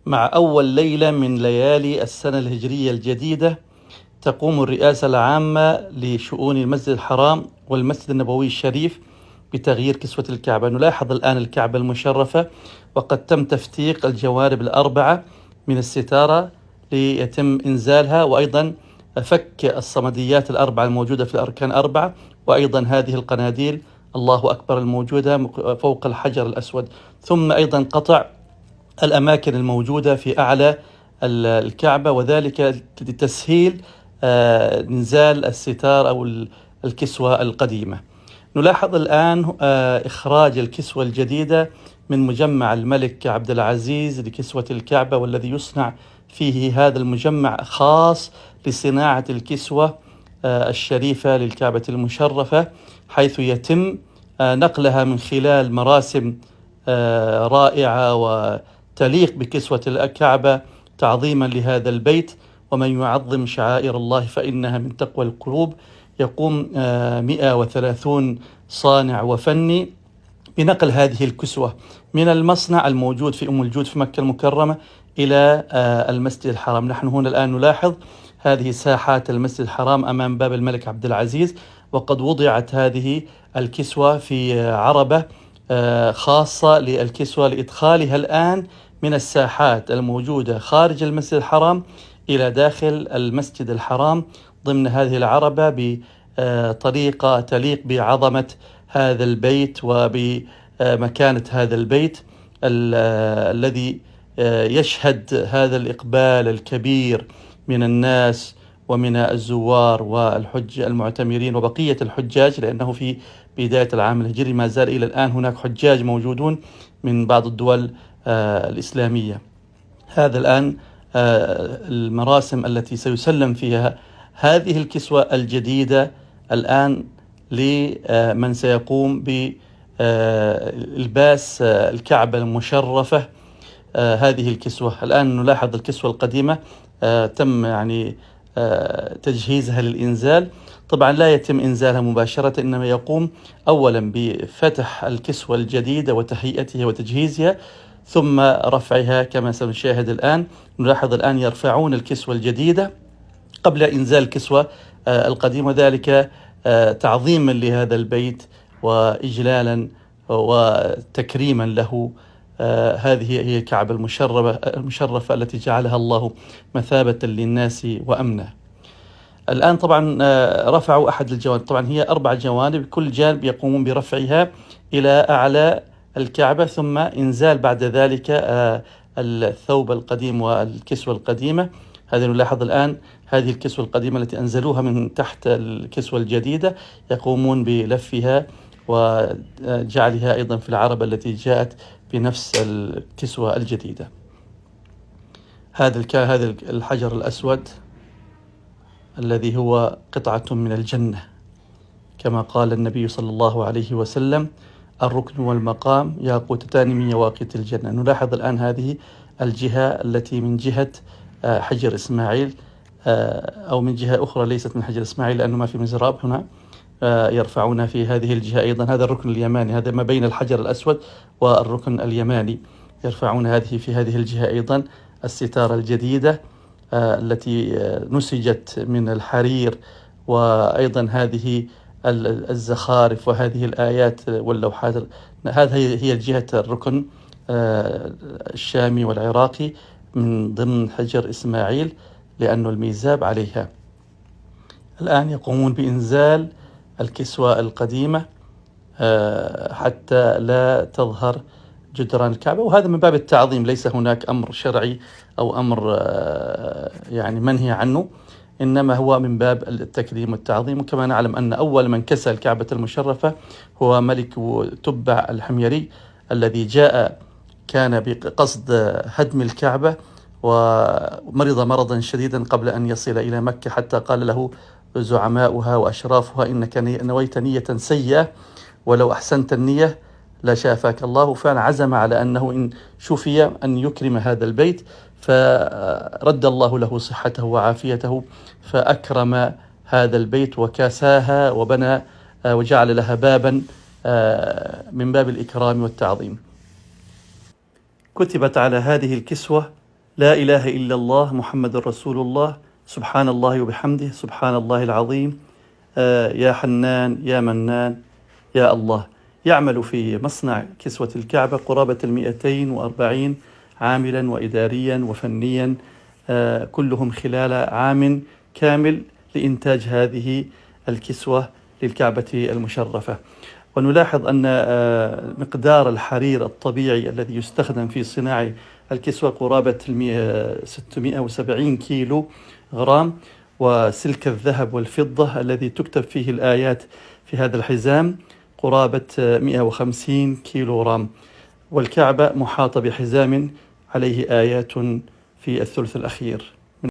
مع أول ليلة من ليالي السنة الهجرية الجديدة تقوم الرئاسة العامة لشؤون المسجد الحرام والمسجد النبوي الشريف بتغيير كسوة الكعبة. نلاحظ الآن الكعبة المشرفة وقد تم تفتيق الجوانب الأربعة من الستارة ليتم إنزالها، وأيضا فك الصمديات الأربعة الموجودة في الأركان أربعة، وأيضا هذه القناديل الله أكبر الموجودة فوق الحجر الأسود، ثم أيضا قطع الأماكن الموجودة في أعلى الكعبة، وذلك لتسهيل إنزال الستار أو الكسوة القديمة. نلاحظ الآن إخراج الكسوة الجديدة من مجمع الملك عبد العزيز لكسوة الكعبة، والذي يصنع فيه هذا المجمع خاص لصناعة الكسوة الشريفة للكعبة المشرفة، حيث يتم نقلها من خلال مراسم رائعة وتليق بكسوة الكعبة تعظيما لهذا البيت. ومن يعظم شعائر الله فإنها من تقوى القلوب. يقوم 130 صانع وفني بنقل هذه الكسوة من المصنع الموجود في أم الجود في مكة المكرمة إلى المسجد الحرام. نحن هنا الآن نلاحظ هذه ساحات المسجد الحرام أمام باب الملك عبد العزيز، وقد وضعت هذه الكسوة في عربة خاصة للكسوة لإدخالها الآن من الساحات الموجودة خارج المسجد الحرام إلى داخل المسجد الحرام ضمن هذه العربة بطريقة تليق بعظمة هذا البيت وبمكانة هذا البيت الذي يشهد هذا الإقبال الكبير من الناس ومن الزوار والحج المعتمرين وبقية الحجاج، لأنه في بداية العام الهجري ما زال إلى الآن هناك حجاج موجودون من بعض الدول الإسلامية. هذا الآن المراسم التي سيسلم فيها هذه الكسوة الجديدة الآن لمن سيقوم بإلباس الكعبة المشرفة هذه الكسوة. الآن نلاحظ الكسوة القديمة تم تجهيزها للإنزال. طبعا لا يتم إنزالها مباشرة، إنما يقوم أولا بفتح الكسوة الجديدة وتهيئتها وتجهيزها ثم رفعها كما سنشاهد الآن. نلاحظ الآن يرفعون الكسوة الجديدة قبل إنزال الكسوة القديمة، وذلك تعظيما لهذا البيت وإجلالا وتكريما له. هذه هي الكعبة المشرفة التي جعلها الله مثابة للناس وأمنا. الآن طبعا رفعوا أحد الجوانب، طبعا هي 4 جوانب، كل جانب يقومون برفعها إلى أعلى الكعبة، ثم إنزال بعد ذلك الثوب القديم والكسوة القديمة. هذه نلاحظ الآن هذه الكسوة القديمة التي أنزلوها من تحت الكسوة الجديدة، يقومون بلفها وجعلها أيضا في العربة التي جاءت بنفس الكسوة الجديدة. هذا الحجر الأسود الذي هو قطعة من الجنة، كما قال النبي صلى الله عليه وسلم: الركن والمقام ياقوتتان من يواقيت الجنة. نلاحظ الآن هذه الجهة التي من جهة حجر إسماعيل، أو من جهة أخرى ليست من حجر إسماعيل لأنه ما في مزراب هنا، يرفعون في هذه الجهة أيضا. هذا الركن اليماني، هذا ما بين الحجر الأسود والركن اليماني، يرفعون هذه في هذه الجهة أيضا الستارة الجديدة التي نسجت من الحرير، وأيضا هذه الزخارف وهذه الآيات واللوحات. هذه هي جهة الركن الشامي والعراقي من ضمن حجر إسماعيل لأنه الميزاب عليها. الآن يقومون بإنزال الكسوة القديمة حتى لا تظهر جدران الكعبة، وهذا من باب التعظيم، ليس هناك أمر شرعي أو أمر منهي عنه، إنما هو من باب التكريم والتعظيم. وكما نعلم أن أول من كسى الكعبة المشرفة هو ملك تبع الحميري الذي كان بقصد هدم الكعبة، ومرض مرضا شديدا قبل أن يصل إلى مكة، حتى قال له زعماؤها وأشرافها: إنك نويت نية سيئة ولو أحسنت النية لشافاك الله. فعلا عزم على أنه إن شفي أن يكرم هذا البيت، فرد الله له صحته وعافيته، فأكرم هذا البيت وكاساها وبنى وجعل لها بابا من باب الإكرام والتعظيم. كتبت على هذه الكسوة لا إله إلا الله محمد رسول الله، سبحان الله وبحمده، سبحان الله العظيم، يا حنان يا منان يا الله. يعمل في مصنع كسوة الكعبة قرابة 240 عاملا وإداريا وفنيا، كلهم خلال عام كامل لإنتاج هذه الكسوة للكعبة المشرفة. ونلاحظ أن مقدار الحرير الطبيعي الذي يستخدم في صناعة الكسوة قرابة 670 كيلو غرام، وسلك الذهب والفضة الذي تكتب فيه الآيات في هذا الحزام قرابة 150 كيلو غرام. والكعبة محاطة بحزام عليه آيات في الثلث الأخير.